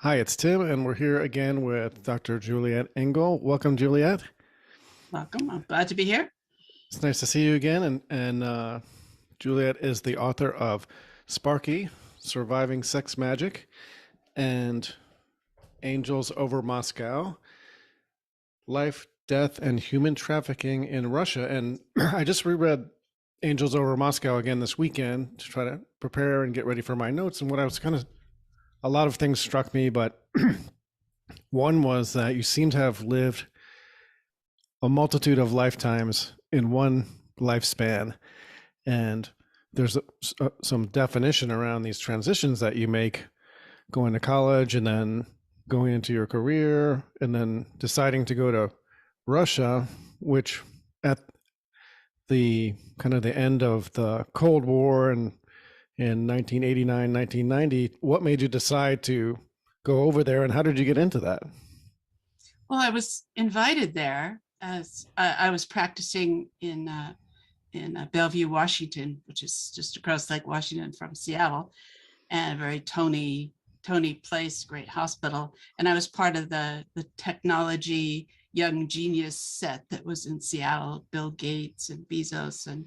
Hi, it's Tim, and we're here again with Dr. Juliette Engel. Welcome, Juliette. Welcome. I'm glad to be here. It's nice to see you again. And Juliette is the author of Sparky, Surviving Sex Magic, and Angels Over Moscow, Life, Death, and Human Trafficking in Russia. And I just reread Angels Over Moscow again this weekend to try to prepare and get ready for my notes. And what I was a lot of things struck me, but one was that you seem to have lived a multitude of lifetimes in one lifespan. And there's some definition around these transitions that you make going to college and then going into your career and then deciding to go to Russia, which at the the end of the Cold War and in 1989, 1990, what made you decide to go over there and how did you get into that? Well, I was invited there as I was practicing in Bellevue, Washington, which is just across Lake Washington from Seattle, and a very Tony place, great hospital. And I was part of the technology young genius set that was in Seattle. Bill Gates and Bezos and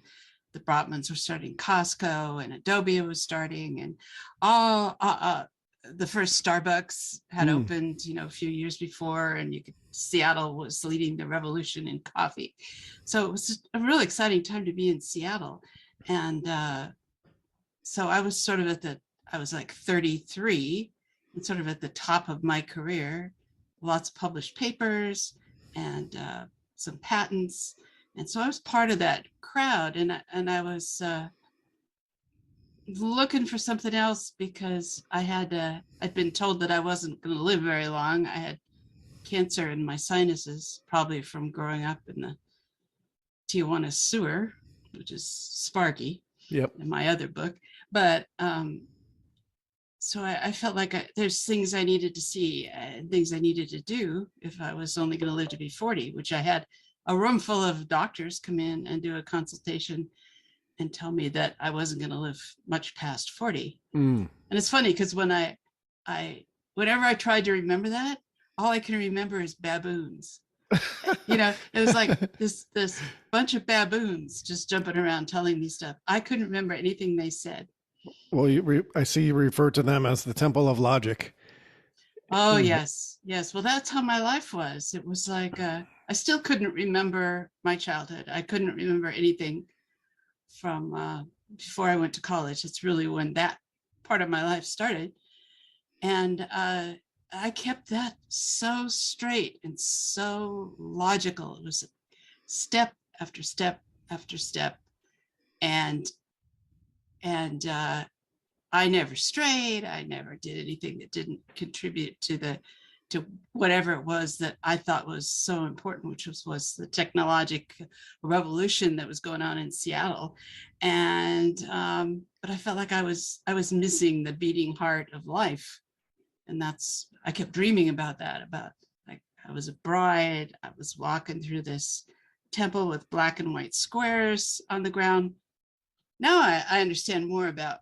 the Brotmans were starting Costco, and Adobe was starting, and all the first Starbucks had Mm. opened, a few years before, and Seattle was leading the revolution in coffee. So it was just a really exciting time to be in Seattle. And so I was I was like 33 and sort of at the top of my career, lots of published papers and some patents. And so I was part of that crowd, and I was looking for something else because I'd been told that I wasn't going to live very long. I had cancer in my sinuses, probably from growing up in the Tijuana sewer, which is Sparky Yep. in my other book. But so I felt like there's things I needed to see and things I needed to do if I was only going to live to be 40, which I had a room full of doctors come in and do a consultation and tell me that I wasn't going to live much past 40. Mm. And it's funny because whenever I tried to remember that, all I can remember is baboons. It was like this bunch of baboons just jumping around telling me stuff. I couldn't remember anything they said. Well, I see you refer to them as the Temple of Logic. Oh, Mm. yes. Yes. Well, that's how my life was. It was like I still couldn't remember my childhood. I couldn't remember anything from before I went to college. It's really when that part of my life started. And I kept that so straight and so logical. It was step after step after step. And and I never strayed. I never did anything that didn't contribute to whatever it was that I thought was so important, which was the technological revolution that was going on in Seattle. And but I felt like I was missing the beating heart of life, and I kept dreaming about that. About like I was a bride. I was walking through this temple with black and white squares on the ground. Now I understand more about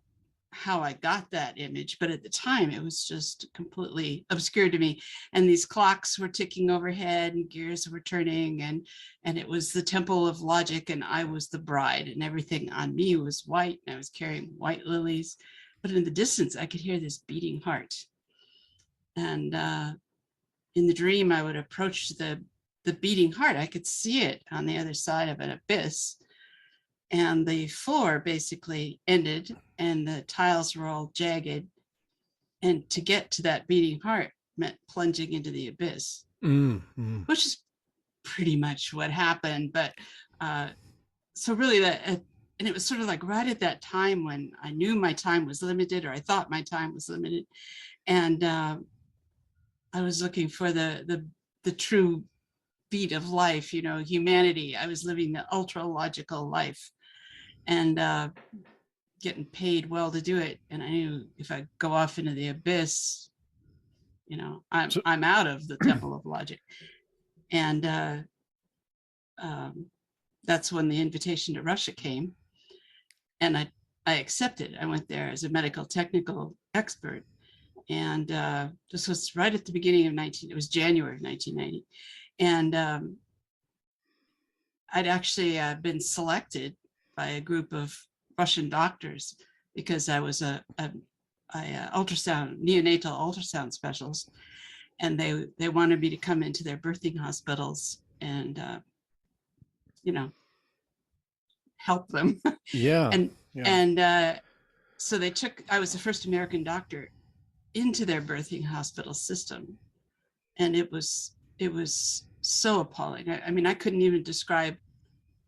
how I got that image, but at the time it was just completely obscure to me. And these clocks were ticking overhead and gears were turning, and it was the temple of logic, and I was the bride, and everything on me was white, and I was carrying white lilies. But in the distance, I could hear this beating heart. And in the dream, I would approach the beating heart. I could see it on the other side of an abyss, and the floor basically ended and the tiles were all jagged, and to get to that beating heart meant plunging into the abyss, Mm. Mm. which is pretty much what happened. But so really and it was sort of like right at that time when I knew my time was limited, or I thought my time was limited, and I was looking for the true beat of life, humanity. I was living the ultra logical life, and getting paid well to do it. And I knew if I go off into the abyss, So, I'm out of the temple of logic. And um, that's when the invitation to Russia came, and I accepted. I went there as a medical technical expert, And this was right at the beginning of it was January of 1990. And I'd actually been selected by a group of Russian doctors because I was a neonatal ultrasound specialist, and they wanted me to come into their birthing hospitals and help them. Yeah. and Yeah. and so I was the first American doctor into their birthing hospital system, and it was so appalling. I mean, I couldn't even describe.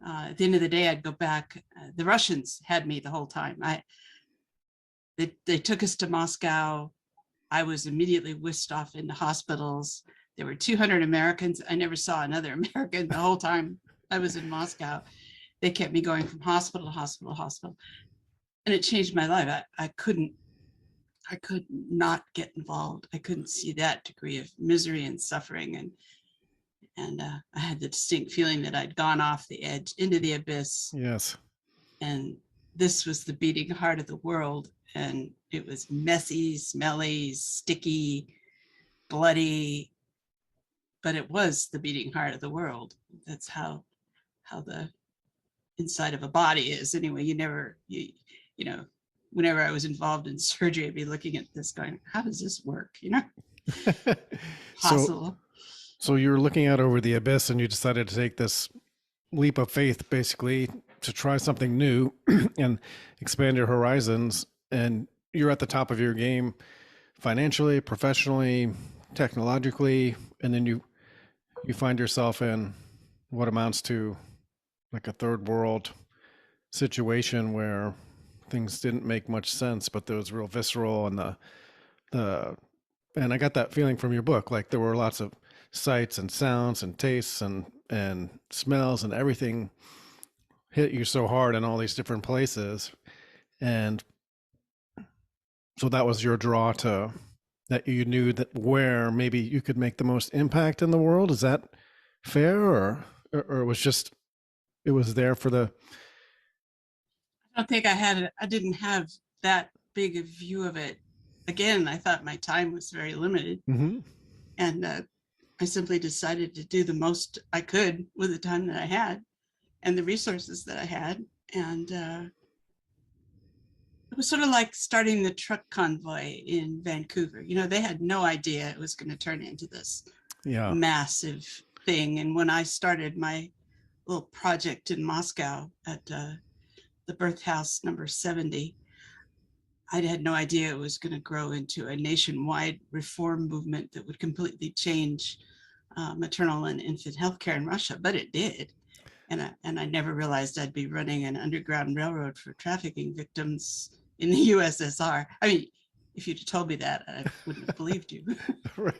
At the end of the day, I'd go back. The Russians had me the whole time. They took us to Moscow. I was immediately whisked off into hospitals. There were 200 Americans. I never saw another American the whole time I was in Moscow. They kept me going from hospital to hospital to hospital, and it changed my life. I could not get involved. I couldn't see that degree of misery and suffering, and I had the distinct feeling that I'd gone off the edge into the abyss. Yes. And this was the beating heart of the world. And it was messy, smelly, sticky, bloody, but it was the beating heart of the world. That's how the inside of a body is. Anyway, whenever I was involved in surgery, I'd be looking at this going, how does this work? Possible. So you were looking out over the abyss and you decided to take this leap of faith, basically, to try something new and expand your horizons. And you're at the top of your game financially, professionally, technologically. And then you find yourself in what amounts to like a third world situation where things didn't make much sense, but there was real visceral, and and I got that feeling from your book. Like there were lots of sights and sounds and tastes and smells, and everything hit you so hard in all these different places. And so that was your draw to that. You knew that where maybe you could make the most impact in the world. Is that fair, or it was just, it was there for the... I don't think I didn't have that big a view of it. Again, I thought my time was very limited. Mm-hmm. And I simply decided to do the most I could with the time that I had and the resources that I had. And it was sort of like starting the truck convoy in Vancouver. They had no idea it was going to turn into this massive thing. And when I started my little project in Moscow at the birth house number 70, I had no idea it was going to grow into a nationwide reform movement that would completely change maternal and infant healthcare in Russia, but it did. And I never realized I'd be running an underground railroad for trafficking victims in the USSR. I mean, if you'd told me that, I wouldn't have believed you. Right.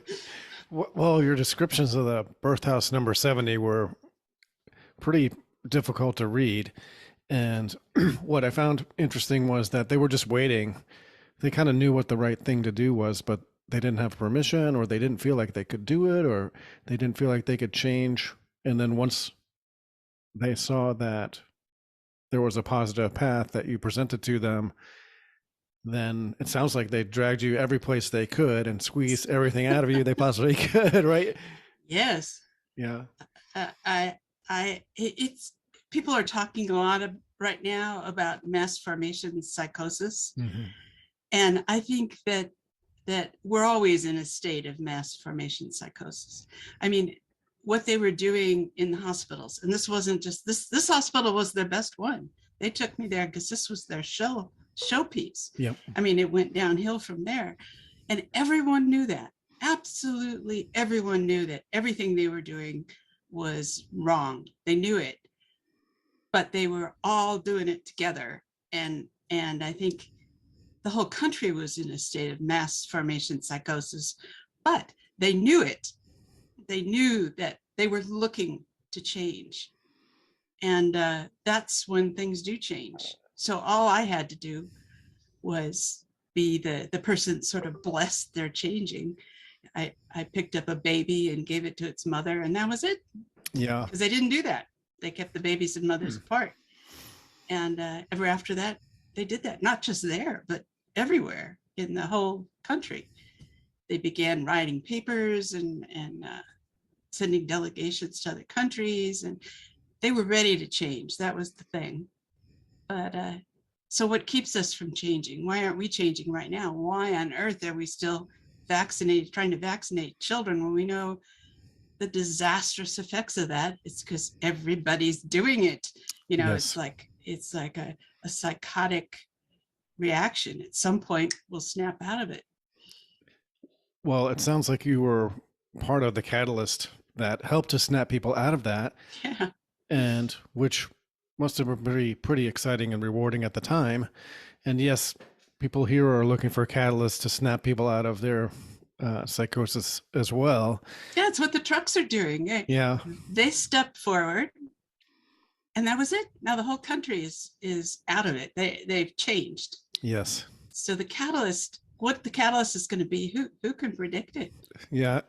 Well, your descriptions of the birth house number 70 were pretty difficult to read. And what I found interesting was that they were just waiting. They kind of knew what the right thing to do was, but they didn't have permission, or they didn't feel like they could do it, or they didn't feel like they could change. And then once they saw that there was a positive path that you presented to them, then it sounds like they dragged you every place they could and squeezed everything out of you they possibly could, right? Yes. Yeah. It's people are talking a lot right now about mass formation psychosis. Mm-hmm. And I think that we're always in a state of mass formation psychosis. I mean, what they were doing in the hospitals, and this wasn't just this hospital was their best one. They took me there because this was their showpiece. Yep. I mean, it went downhill from there. And everyone knew that. Absolutely everyone knew that everything they were doing was wrong. They knew it. But they were all doing it together. And I think the whole country was in a state of mass formation psychosis, but they knew it. They knew that they were looking to change. And that's when things do change. So all I had to do was be the person that sort of blessed their changing. I picked up a baby and gave it to its mother, and that was it. Yeah. Because they didn't do that. They kept the babies and mothers apart. And ever after that, they did that, not just there, but everywhere in the whole country. they began writing papers and sending delegations to other countries, and they were ready to change. That was the thing. But so what keeps us from changing? Why aren't we changing right now? Why on earth are we still trying to vaccinate children when we know the disastrous effects of that? It's because everybody's doing it. Yes. It's like a psychotic reaction. At some point, we'll snap out of it. Well, it sounds like you were part of the catalyst that helped to snap people out of that, Yeah. and which must have been pretty exciting and rewarding at the time. And yes, people here are looking for catalysts to snap people out of their psychosis as well. Yeah, it's what the trucks are doing. Yeah. They stepped forward, and that was it. Now the whole country is out of it. They've changed. Yes. So the catalyst, what the catalyst is going to be, who can predict it? Yeah.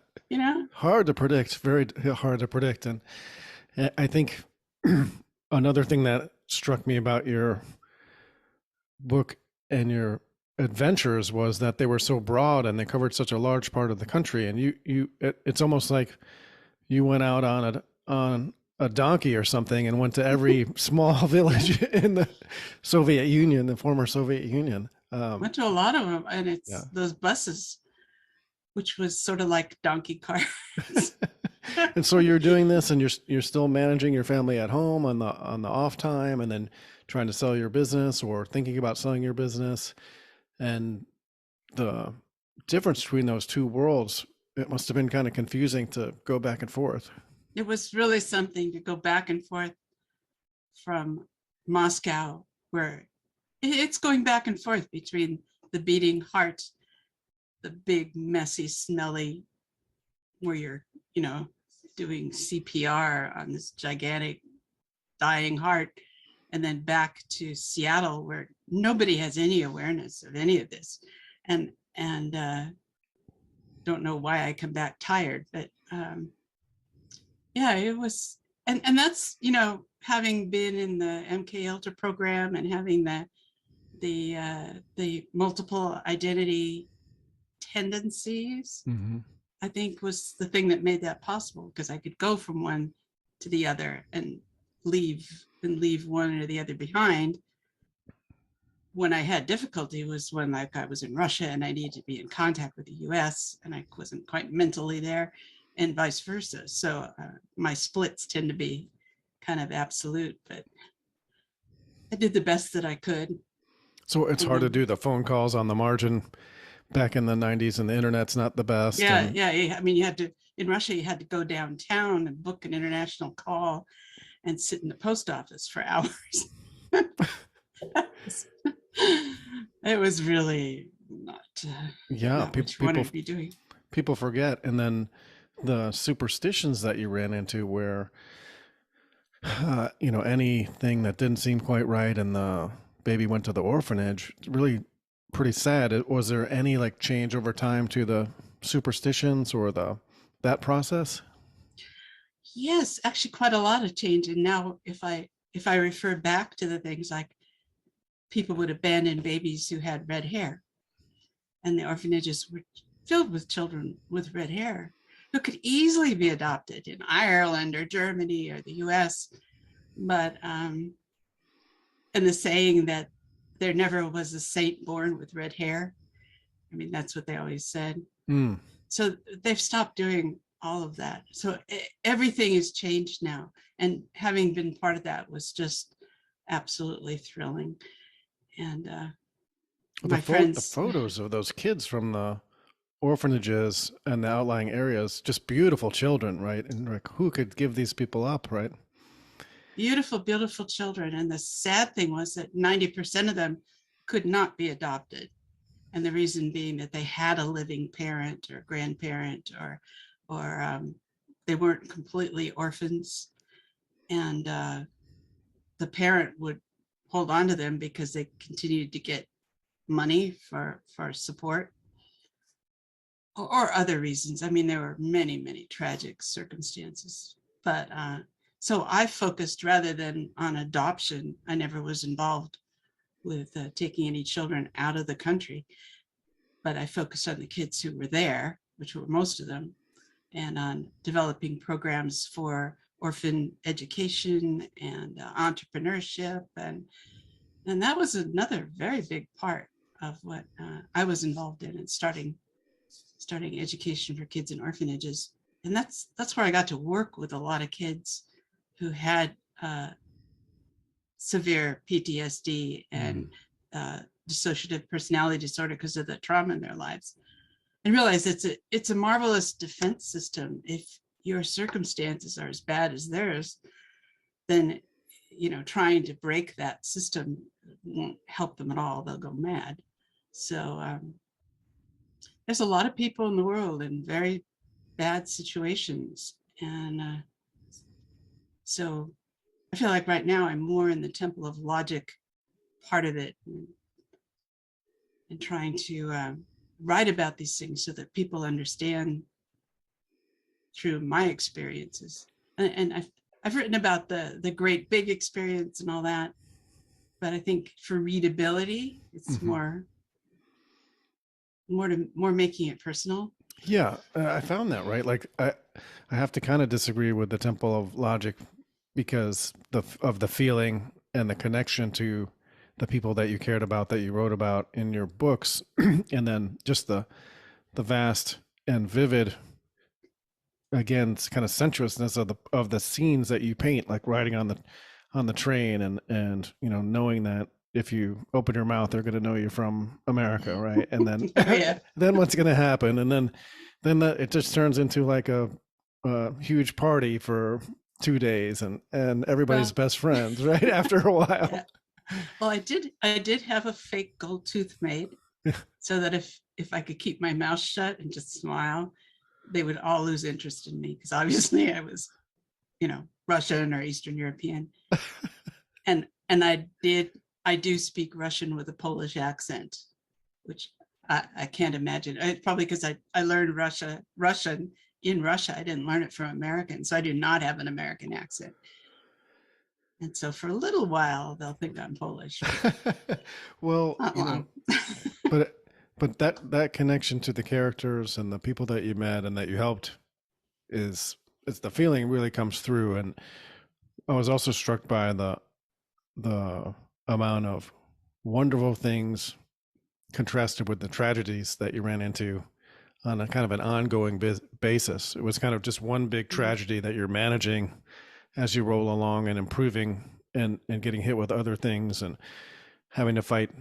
Hard to predict, very hard to predict. And I think another thing that struck me about your book and your adventures was that they were so broad and they covered such a large part of the country. And it's almost like you went out on a donkey or something and went to every small village in the Soviet Union, the former Soviet Union. Went to a lot of them, and it's those buses, which was sort of like donkey cars. And so you're doing this, and you're still managing your family at home on the off time, and then trying to sell your business or thinking about selling your business. And the difference between those two worlds, it must have been kind of confusing to go back and forth. It was really something to go back and forth from Moscow, where it's going back and forth between the beating heart, the big, messy, smelly, where you're, doing CPR on this gigantic dying heart, and then back to Seattle, where nobody has any awareness of any of this, and don't know why I come back tired, but it was, and that's, having been in the MK Ultra program and having the multiple identity tendencies, Mm-hmm. I think was the thing that made that possible, because I could go from one to the other and leave one or the other behind. When I had difficulty was when I was in Russia and I needed to be in contact with the US and I wasn't quite mentally there, and vice versa. So my splits tend to be kind of absolute, but I did the best that I could. So it's hard to do the phone calls on the margin back in the 90s, and the internet's not the best. Yeah. I mean, you had to, in Russia, you had to go downtown and book an international call and sit in the post office for hours. It was really not what you wanted to be doing. People forget. And then the superstitions that you ran into where, anything that didn't seem quite right and the baby went to the orphanage, really pretty sad. Was there any change over time to the superstitions or that process? Yes, actually quite a lot of change. And now if I refer back to the things like people would abandon babies who had red hair, and the orphanages were filled with children with red hair who could easily be adopted in Ireland or Germany or the US. But and the saying that there never was a saint born with red hair, I mean, that's what they always said. So they've stopped doing all of that. So everything has changed now. And having been part of that was just absolutely thrilling. And my friends, the photos of those kids from the orphanages and the outlying areas, just beautiful children, right? And who could give these people up, right? Beautiful, beautiful children. And the sad thing was that 90% of them could not be adopted. And the reason being that they had a living parent or grandparent, or they weren't completely orphans. And the parent would hold on to them because they continued to get money for support, or other reasons. I mean, there were many, many tragic circumstances. But so I focused, rather than on adoption, I never was involved with taking any children out of the country. but I focused on the kids who were there, which were most of them, and on developing programs for orphan education and entrepreneurship. And that was another very big part of what I was involved in starting education for kids in orphanages. And that's where I got to work with a lot of kids who had severe PTSD and dissociative personality disorder because of the trauma in their lives, and realize it's a marvelous defense system. If your circumstances are as bad as theirs, then trying to break that system won't help them at all. They'll go mad. So there's a lot of people in the world in very bad situations, and so I feel like right now I'm more in the temple of logic part of it, and trying to write about these things so that people understand through my experiences. And I've written about the great big experience and all that, but I think for readability, it's more making it personal. Yeah, I found that, right. Like I have to kind of disagree with the temple of logic because of the feeling and the connection to the people that you cared about, that you wrote about in your books, and then just the vast and vivid, again, kind of sensuousness of the scenes that you paint, like riding on the train and knowing that if you open your mouth, they're going to know you're from America, right? And then Yeah. then what's going to happen? And then it just turns into like a huge party for 2 days, and everybody's best friends, right? After a while. Yeah. Well, I did have a fake gold tooth made so that if I could keep my mouth shut and just smile, they would all lose interest in me, because obviously I was, Russian or Eastern European. and I do speak Russian with a Polish accent, which I can't imagine. It's probably because I learned Russian in Russia. I didn't learn it from Americans, so I do not have an American accent. And so for a little while, they'll think I'm Polish. Well, not long. but that connection to the characters and the people that you met and that you helped is the feeling really comes through. And I was also struck by the amount of wonderful things contrasted with the tragedies that you ran into on a kind of an ongoing basis. It was kind of just one big tragedy that you're managing as you roll along and improving and getting hit with other things and having to fight,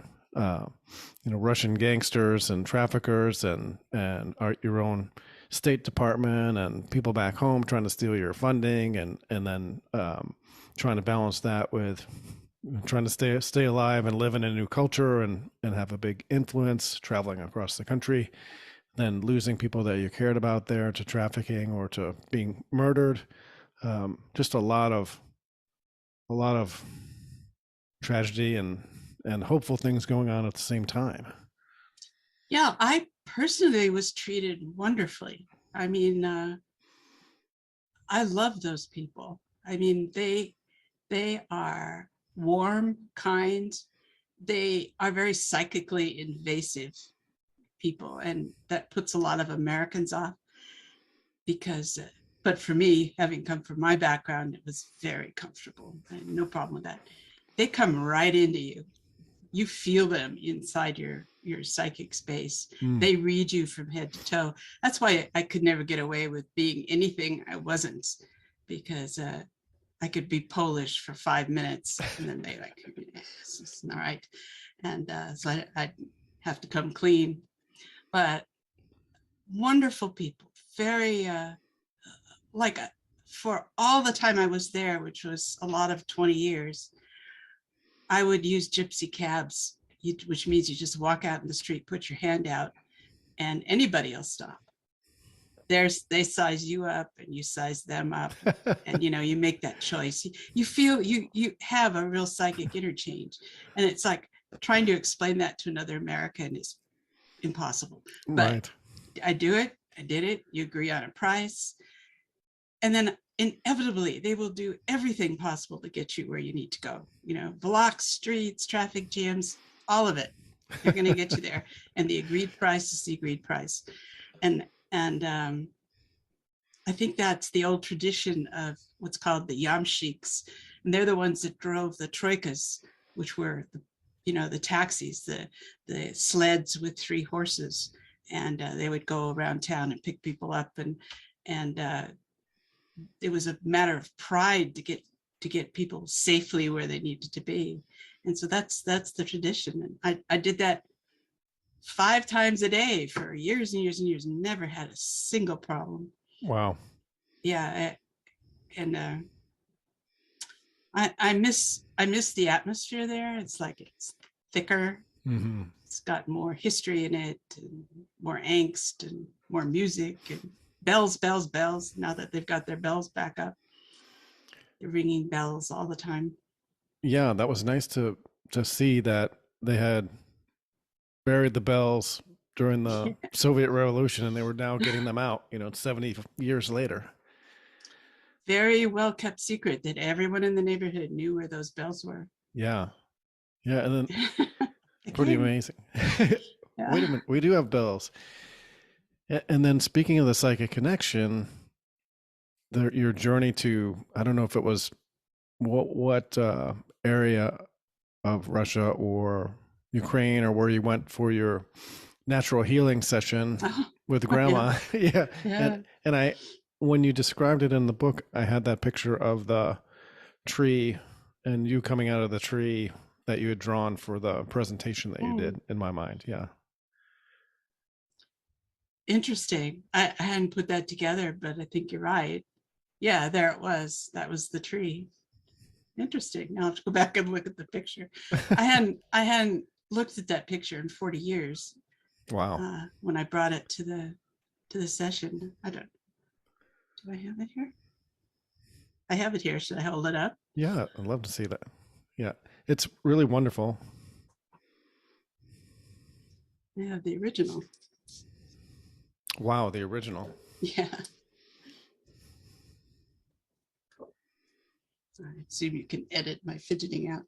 Russian gangsters and traffickers and your own State Department and people back home trying to steal your funding and then trying to balance that with trying to stay alive and live in a new culture and have a big influence traveling across the country, then losing people that you cared about there to trafficking or to being murdered. Just a lot of tragedy and hopeful things going on at the same time. Yeah, I personally was treated wonderfully. I mean, I love those people. I mean, they are warm, kind. They are very psychically invasive people, and that puts a lot of Americans off because but for me, having come from my background, it was very comfortable. I had no problem with that. They come right into you. You feel them inside your psychic space. They read you from head to toe. That's why I could never get away with being anything I wasn't, because I could be Polish for 5 minutes and then they like, this is all right. And so I'd have to come clean. But wonderful people, very, for all the time I was there, which was a lot of 20 years, I would use gypsy cabs, which means you just walk out in the street, put your hand out, and anybody will stop. They size you up and you size them up, and you make that choice. You feel you have a real psychic interchange, and it's like trying to explain that to another American is impossible. But right. I do it. I did it. You agree on a price, and then inevitably they will do everything possible to get you where you need to go. Blocks, streets, traffic jams, all of it. They're going to get you there. And the agreed price is the agreed price. And I think that's the old tradition of what's called the yamshiks. And they're the ones that drove the troikas, which were the taxis, the sleds with 3 horses. And they would go around town and pick people up. And it was a matter of pride to get people safely where they needed to be. And so that's the tradition. And I did that 5 times a day for years and years and years, and never had a single problem. Wow. Yeah. And I miss the atmosphere there. It's like it's thicker. Mm-hmm. It's got more history in it, and more angst, and more music, and bells, bells, bells. Now that they've got their bells back up, they're ringing bells all the time. Yeah, that was nice to see that they had buried the bells during the Soviet Revolution, and they were now getting them out, 70 years later. Very well kept secret that everyone in the neighborhood knew where those bells were. Yeah. Yeah. And then pretty amazing. Yeah. Wait a minute. We do have bells. And then speaking of the psychic connection, your journey to, I don't know if it was what area of Russia or Ukraine, or where you went for your natural healing session with grandma. Yeah. And when you described it in the book, I had that picture of the tree and you coming out of the tree that you had drawn for the presentation that you did in my mind. Yeah. Interesting. I hadn't put that together, but I think you're right. Yeah, there it was. That was the tree. Interesting. Now I have to go back and look at the picture. I hadn't looked at that picture in 40 years. Wow. When I brought it to the session. Do I have it here? I have it here. Should I hold it up? Yeah, I'd love to see that. Yeah, it's really wonderful. I have the original. Wow, the original. Yeah. I assume you can edit my fidgeting out.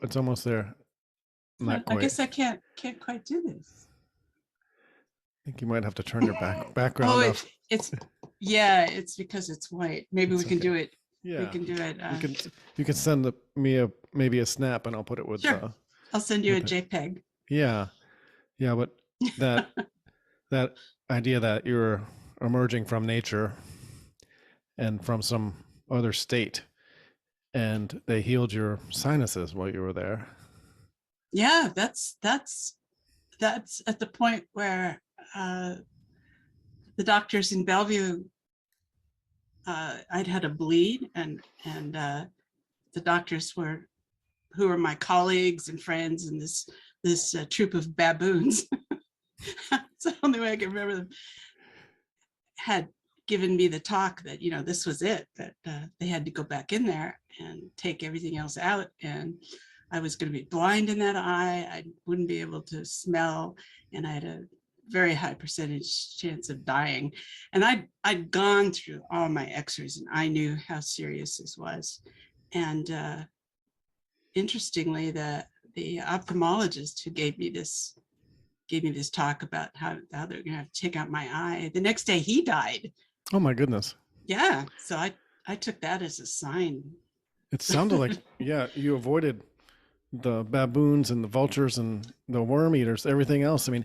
It's almost there. Not quite. I guess I can't quite do this. I think you might have to turn your background off. It's because it's white. Maybe we can do it. Yeah, we can do it. You can send me maybe a snap, and I'll put it with. Sure. I'll send you a JPEG. Yeah, but that idea that you're emerging from nature and from some other state, and they healed your sinuses while you were there. Yeah, that's at the point where the doctors in Bellevue, I'd had a bleed, and the doctors who were my colleagues and friends, and this troop of baboons. It's the only way I can remember them. Had given me the talk that this was it, that they had to go back in there and take everything else out, and I was going to be blind in that eye. I wouldn't be able to smell, and I had a very high percentage chance of dying. And I'd gone through all my x-rays, and I knew how serious this was. And interestingly, the ophthalmologist who gave me this talk about how they're going to have to take out my eye, the next day he died. Oh my goodness. Yeah. So I took that as a sign. It sounded like, you avoided the baboons and the vultures and the worm eaters, everything else. I mean,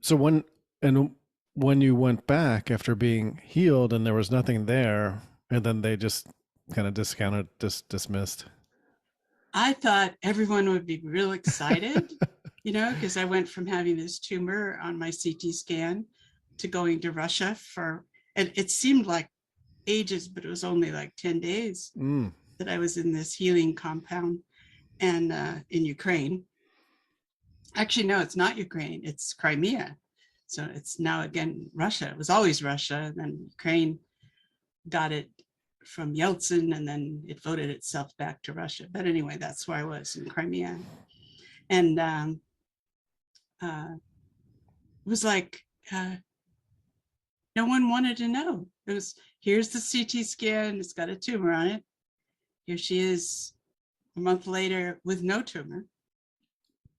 so when you went back after being healed and there was nothing there, and then they just kind of discounted, dismissed. I thought everyone would be real excited, because I went from having this tumor on my CT scan to going to Russia and it seemed like ages, but it was only like 10 days that I was in this healing compound. And in Ukraine. Actually, no, it's not Ukraine, it's Crimea. So it's now again Russia. It was always Russia, and then Ukraine got it from Yeltsin, and then it voted itself back to Russia. But anyway, that's where I was, in Crimea. And it was like no one wanted to know. It was, here's the CT scan, it's got a tumor on it. Here she is a month later with no tumor.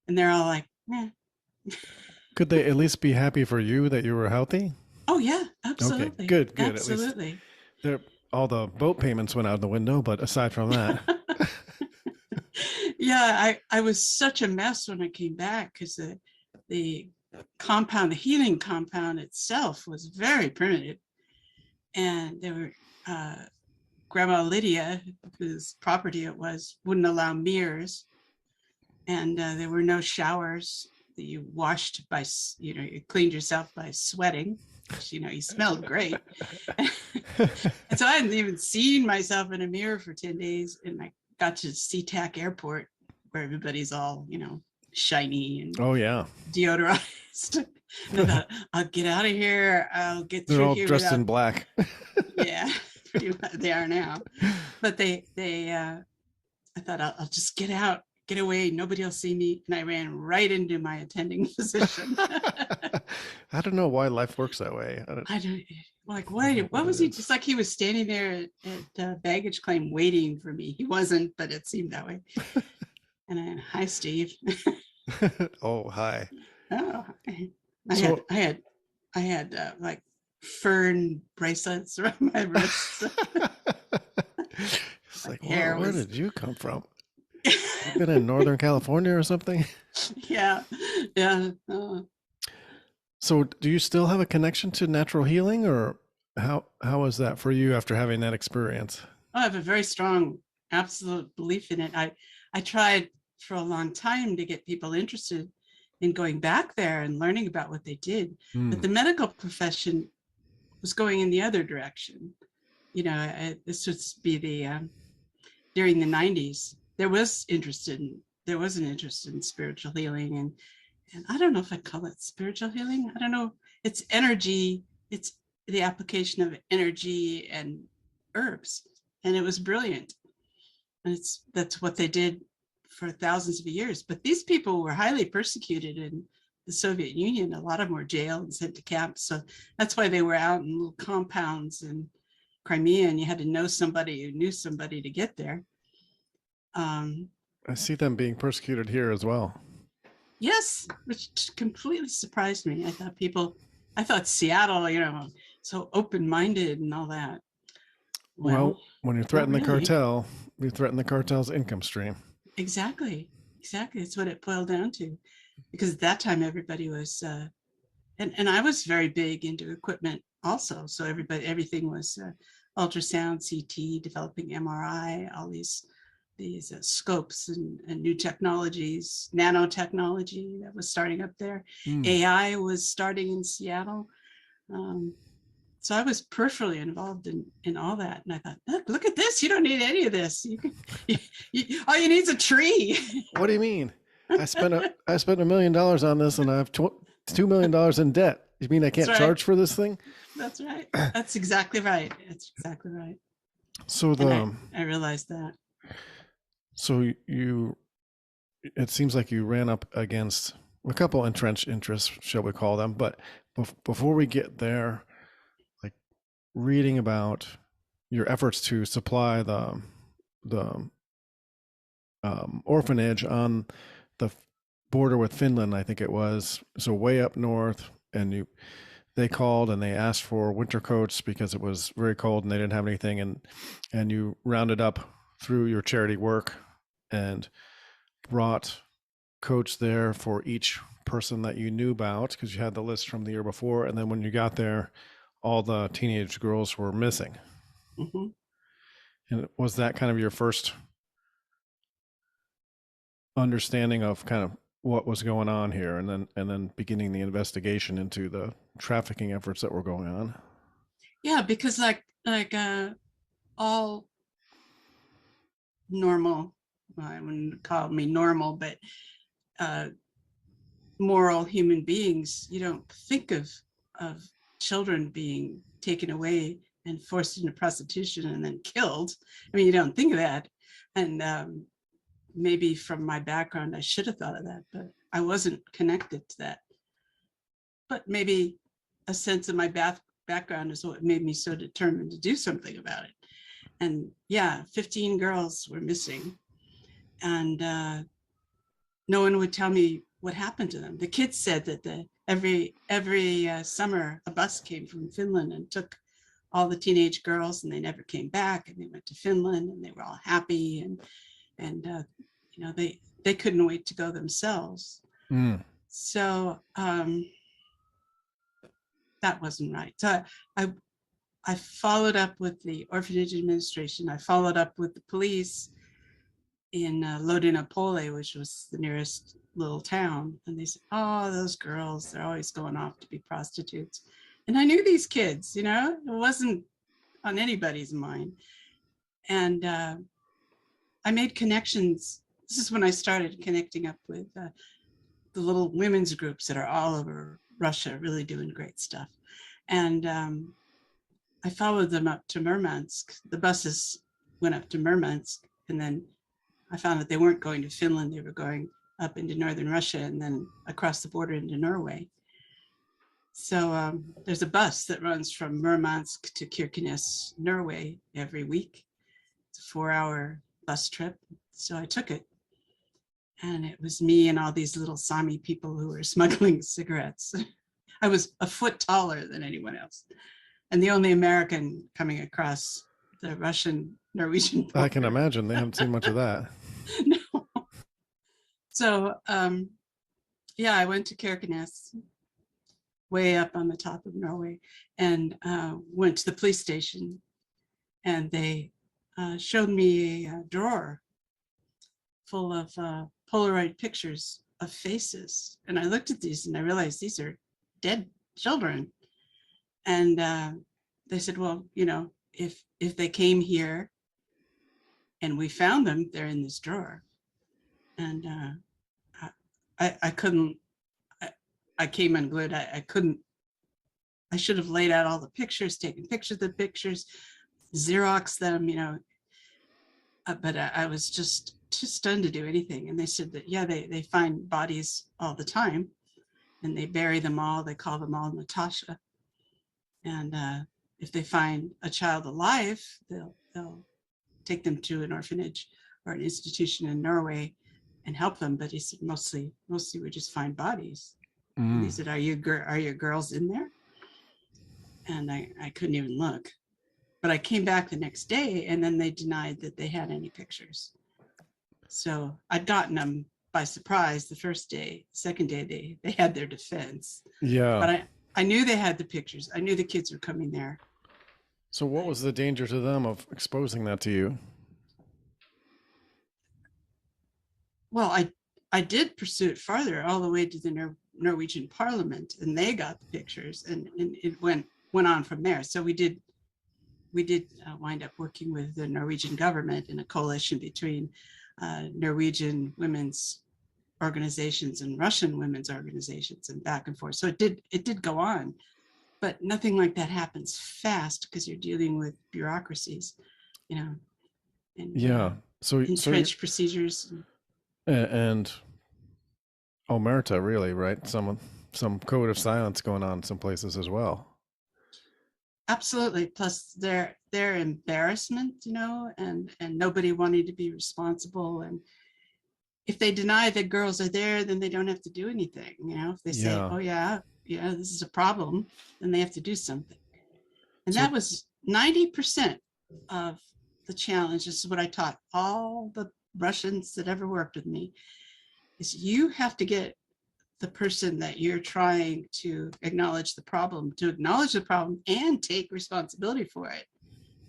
And they're all like, eh. Could they at least be happy for you that you were healthy? Oh yeah, Okay, absolutely. good. At least Absolutely. all the boat payments went out the window, but aside from that, Yeah, I was such a mess when I came back because the compound, the healing compound itself was very primitive. And there were Grandma Lydia, whose property it was, wouldn't allow mirrors. And there were no showers that you washed by, you cleaned yourself by sweating. You smelled great. And so I hadn't even seen myself in a mirror for 10 days. And I got to SeaTac Airport where everybody's all, shiny and oh yeah, deodorized. And I thought, I'll get out of here. I'll get they're through all here dressed in black. Yeah, pretty much they are now. But I thought I'll just get out, get away. Nobody will see me. And I ran right into my attending physician. I don't know why life works that way. I don't like, what was he? Just like he was standing there at baggage claim waiting for me. He wasn't, but it seemed that way. And hi, Steve. Oh, hi. Oh, I had like fern bracelets around my wrists. It's like, where did you come from? You've been in Northern California or something? Yeah. So do you still have a connection to natural healing, or how was that for you after having that experience? I have a very strong, absolute belief in it. I tried for a long time to get people interested in going back there and learning about what they did. But the medical profession was going in the other direction. This would be during the 90s, there was an interest in spiritual healing. And I don't know if I'd call it spiritual healing. I don't know. It's energy. It's the application of energy and herbs. And it was brilliant. And that's what they did for thousands of years. But these people were highly persecuted in the Soviet Union. A lot of them were jailed and sent to camps. So that's why they were out in little compounds in Crimea, and you had to know somebody who knew somebody to get there. I see them being persecuted here as well. Yes, which completely surprised me. I thought Seattle, so open-minded and all that. Well, when you threaten the cartel, you threaten the cartel's income stream. Exactly. That's what it boiled down to. Because at that time, everybody was, and I was very big into equipment also. So everything was ultrasound, CT, developing MRI, all these scopes and new technologies, nanotechnology that was starting up there. AI was starting in Seattle. So I was peripherally involved in all that. And I thought, look at this. You don't need any of this. All you need is a tree. What do you mean? I spent $1 million on this and I have $2 million in debt. You mean I can't charge for this thing? That's right. That's exactly right. So I realized that. So it seems like you ran up against a couple entrenched interests, shall we call them? But before we get there, like reading about your efforts to supply the orphanage on the border with Finland, I think it was, so way up north, and they called and they asked for winter coats because it was very cold and they didn't have anything, and you rounded up through your charity work and brought coats there for each person that you knew about, because you had the list from the year before, and then when you got there, all the teenage girls were missing. Mm-hmm. And was that kind of your first understanding of kind of what was going on here, and then beginning the investigation into the trafficking efforts that were going on? Yeah, because like all normal, I wouldn't call me normal, but moral human beings, you don't think of children being taken away and forced into prostitution and then killed. I mean, you don't think of that. And maybe from my background, I should have thought of that, but I wasn't connected to that. But maybe a sense of my background is what made me so determined to do something about it. And yeah, 15 girls were missing, and no one would tell me what happened to them. The kids said that every summer a bus came from Finland and took all the teenage girls, and they never came back. And they went to Finland, and they were all happy, and you know, they couldn't wait to go themselves. So that wasn't right. So I followed up with the orphanage administration. I followed up with the police in Lodinapole, which was the nearest little town. And they said, oh, those girls, they're always going off to be prostitutes. And I knew these kids, you know, it wasn't on anybody's mind. And I made connections. This is when I started connecting up with the little women's groups that are all over Russia, really doing great stuff. And I followed them up to Murmansk. The buses went up to Murmansk, and then I found that they weren't going to Finland. They were going up into northern Russia and then across the border into Norway. So there's a bus that runs from Murmansk to Kirkenes, Norway every week. It's a 4-hour bus trip. So I took it. And it was me and all these little Sami people who were smuggling cigarettes. I was a foot taller than anyone else, and the only American coming across the Russian-Norwegian border. I can imagine. They haven't seen much of that. No. So, yeah, I went to Kirkenes, way up on the top of Norway, and went to the police station, and they showed me a drawer full of Polaroid pictures of faces. And I looked at these and I realized these are dead children. And they said, well, you know, if they came here and we found them, they're in this drawer. And I couldn't, I came unglued. I couldn't, I should have laid out all the pictures, taken pictures of the pictures, Xerox them, you know, but I was just too stunned to do anything. And they said that, yeah, they find bodies all the time and they bury them all. They call them all Natasha. And if they find a child alive, they'll take them to an orphanage or an institution in Norway and help them. But he said, mostly we just find bodies. And he said, are your girls in there? And I couldn't even look. But I came back the next day and then they denied that they had any pictures. So I'd gotten them by surprise the first day. Second day, they had their defense. Yeah. But I knew they had the pictures. I knew the kids were coming there. So what was the danger to them of exposing that to you? Well, I did pursue it farther all the way to the Norwegian Parliament, and they got the pictures, and it went on from there. So we did wind up working with the Norwegian government in a coalition between Norwegian women's organizations and Russian women's organizations, and back and forth. So it did go on, but nothing like that happens fast because you're dealing with bureaucracies, you know. And, yeah. So entrenched procedures. And omerta, really, right? Some code of silence going on in some places as well. Absolutely. Plus their embarrassment, you know, and nobody wanting to be responsible. And if they deny that girls are there, then they don't have to do anything. You know, if they say, oh yeah, this is a problem, then they have to do something. And that was 90% of the challenge. This is what I taught all the Russians that ever worked with me, is you have to get the person that you're trying to acknowledge the problem and take responsibility for it.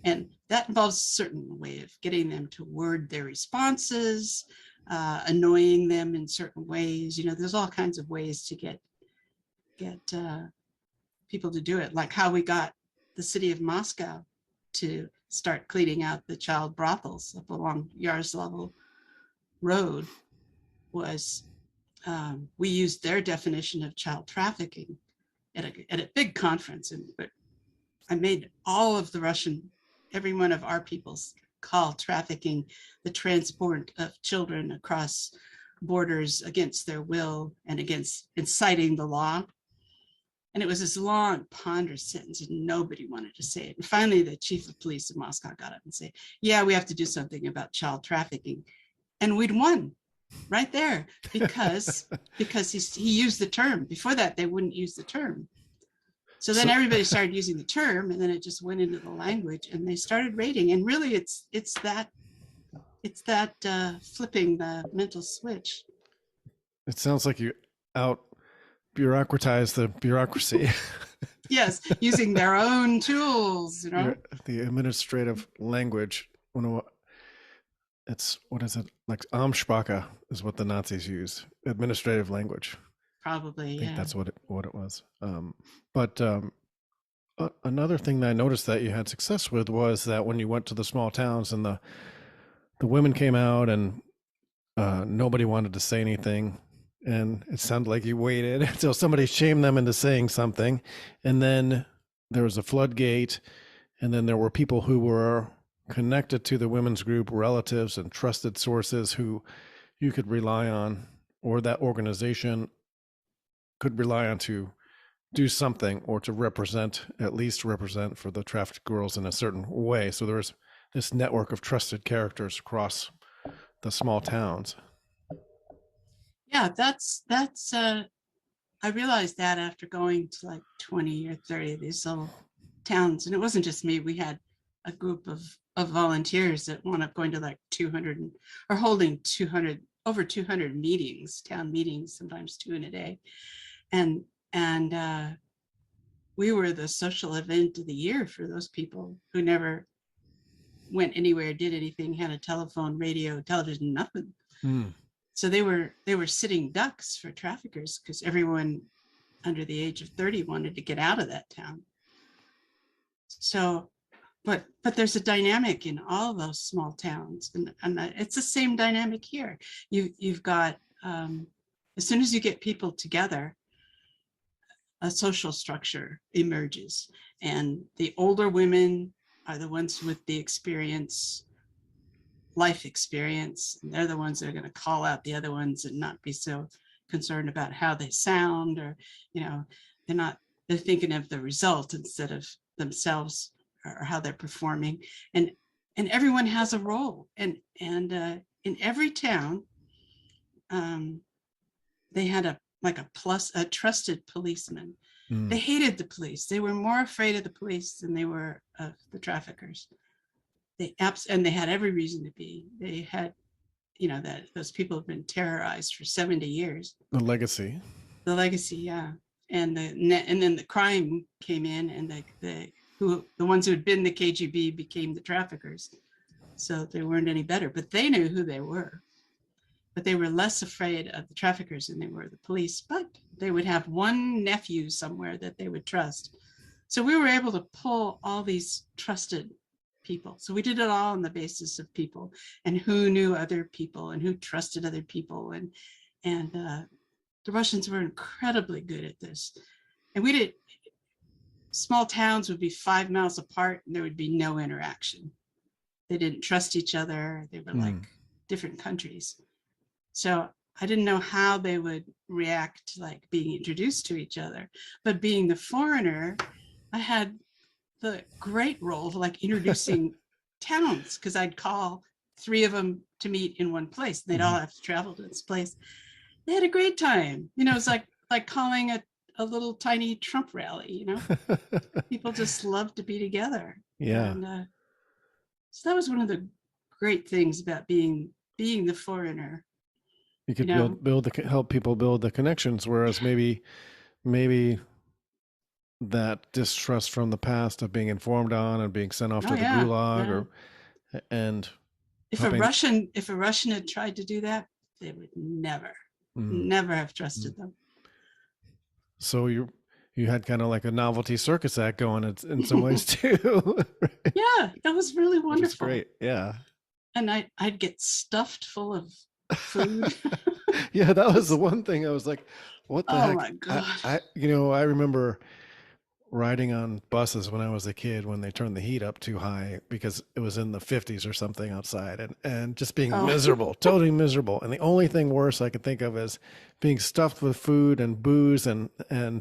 And that involves a certain way of getting them to word their responses, annoying them in certain ways. You know, there's all kinds of ways to get people to do it, like how we got the city of Moscow to start cleaning out the child brothels up along Yaroslavl Road. Was we used their definition of child trafficking at a big conference, but I made all of every one of our peoples call trafficking the transport of children across borders against their will and against inciting the law. And it was this long, ponderous sentence, and nobody wanted to say it. And finally, the chief of police of Moscow got up and said, "Yeah, we have to do something about child trafficking." And we'd won right there because he used the term. Before that, they wouldn't use the term. So then everybody started using the term, and then it just went into the language, and they started rating. And really, it's that flipping the mental switch. It sounds like you out bureaucratize the bureaucracy. Yes, using their own tools, The administrative language. It's, what is it? Like Amtssprache is what the Nazis used. Administrative language. Probably, I think that's what it was. But another thing that I noticed that you had success with was that when you went to the small towns and the women came out and nobody wanted to say anything, and it sounded like you waited until somebody shamed them into saying something, and then there was a floodgate, and then there were people who were connected to the women's group, relatives and trusted sources who you could rely on, or that organization could rely on to do something or to at least represent for the trafficked girls in a certain way. So there was this network of trusted characters across the small towns. Yeah, that's I realized that after going to like 20 or 30 of these little towns. And it wasn't just me. We had a group of volunteers that wound up going to like 200 or holding over 200 meetings, town meetings, sometimes 2 in a day. And we were the social event of the year for those people who never went anywhere, did anything, had a telephone, radio, television, nothing. So they were sitting ducks for traffickers because everyone under the age of 30 wanted to get out of that town. So, but there's a dynamic in all those small towns, and it's the same dynamic here. You've got as soon as you get people together, a social structure emerges, and the older women are the ones with the life experience, and they're the ones that are going to call out the other ones and not be so concerned about how they sound, or they're thinking of the result instead of themselves or how they're performing, and everyone has a role, and in every town they had a trusted policeman. They hated the police. They were more afraid of the police than they were of the traffickers. And they had every reason to be. They had, that those people have been terrorized for 70 years. The legacy, yeah. And then the crime came in, and the ones who had been the KGB became the traffickers. So they weren't any better, but they knew who they were. But they were less afraid of the traffickers than they were the police. But they would have one nephew somewhere that they would trust. So we were able to pull all these trusted people. So we did it all on the basis of people and who knew other people and who trusted other people. And the Russians were incredibly good at this. And small towns would be 5 miles apart and there would be no interaction. They didn't trust each other. They were like different countries. So I didn't know how they would react, like being introduced to each other. But being the foreigner, I had the great role of like introducing towns, because I'd call 3 of them to meet in one place. They'd all have to travel to this place. They had a great time. It's like calling a little tiny Trump rally, People just love to be together. Yeah. And so that was one of the great things about being the foreigner. You could help people build the connections, whereas maybe that distrust from the past of being informed on and being sent off to the gulag, and if a Russian had tried to do that, they would never have trusted them. So you had kind of like a novelty circus act going in some ways too. Right? Yeah, that was really wonderful. That's great. Yeah. And I'd get stuffed full of food. Yeah, that was the one thing I was like, what the heck? My God. I remember riding on buses when I was a kid when they turned the heat up too high because it was in the 50s or something outside, and just being Oh, miserable, totally miserable. And the only thing worse I could think of is being stuffed with food and booze and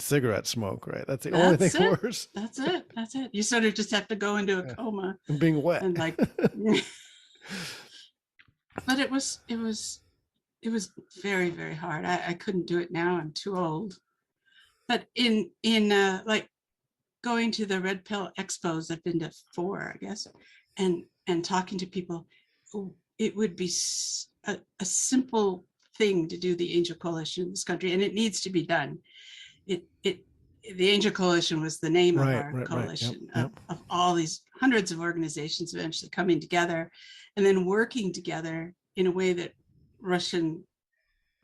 cigarette smoke, right? That's the only thing that's it. worse. That's it. That's it. You sort of just have to go into a Yeah. coma And being wet. and like, but it was very, very hard. I couldn't do it now. I'm too old. But in like going to the Red Pill expos, I've been to 4, I guess, and talking to people, it would be a simple thing to do the Angel Coalition in this country, and it needs to be done. It the Angel Coalition was the name of Right, our right, right. Yep, coalition yep. of all these hundreds of organizations eventually coming together and then working together in a way that Russians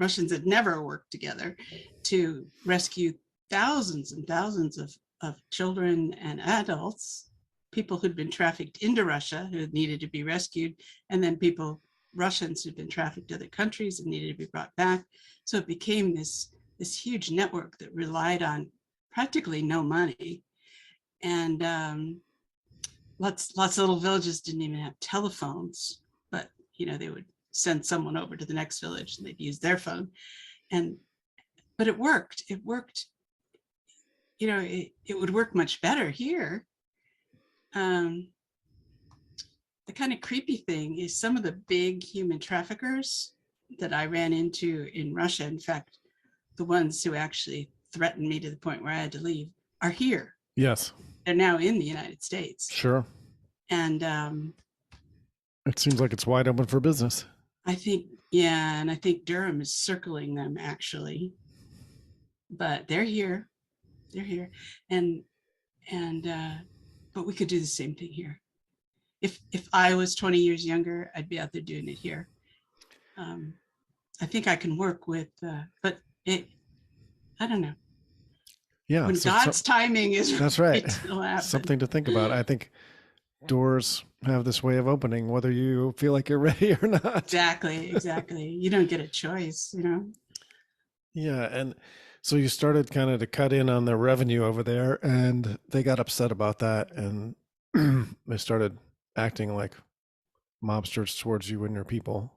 had never worked together to rescue thousands and thousands of children and adults, people who'd been trafficked into Russia who needed to be rescued, and then Russians who'd been trafficked to other countries and needed to be brought back. So it became this huge network that relied on practically no money. And lots of little villages didn't even have telephones, but they would send someone over to the next village and they'd use their phone. But it worked. It would work much better here. The kind of creepy thing is some of the big human traffickers that I ran into in Russia, in fact, the ones who actually threatened me to the point where I had to leave, are here. Yes. They're now in the United States. Sure. And it seems like it's wide open for business. I think Durham is circling them actually, but they're here, and but we could do the same thing here. If I was 20 years younger, I'd be out there doing it here. I think I can work with, but I don't know. Yeah, when God's timing is that's right. Something to think about. I think doors have this way of opening, whether you feel like you're ready or not. Exactly. You don't get a choice, Yeah, and so you started kind of to cut in on their revenue over there, and they got upset about that, and they started acting like mobsters towards you and your people.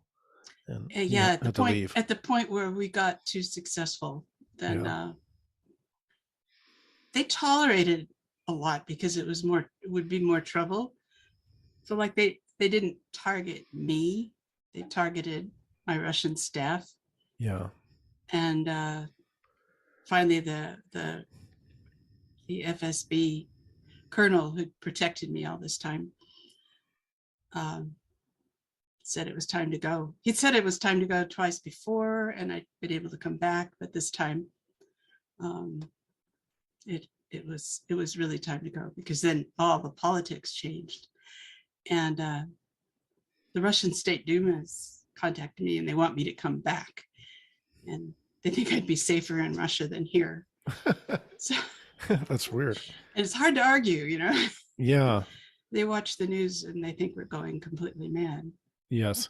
And at the point where we got too successful, then they tolerated a lot because it would be more trouble. So like they didn't target me, they targeted my Russian staff. Yeah. And finally the FSB colonel who protected me all this time said it was time to go. He'd said it was time to go twice before, and I'd been able to come back, but this time it was really time to go, because then all the politics changed, and the Russian State Duma has contacted me and they want me to come back, and they think I'd be safer in Russia than here. So that's weird. And it's hard to argue, Yeah. They watch the news and they think we're going completely mad. Yes.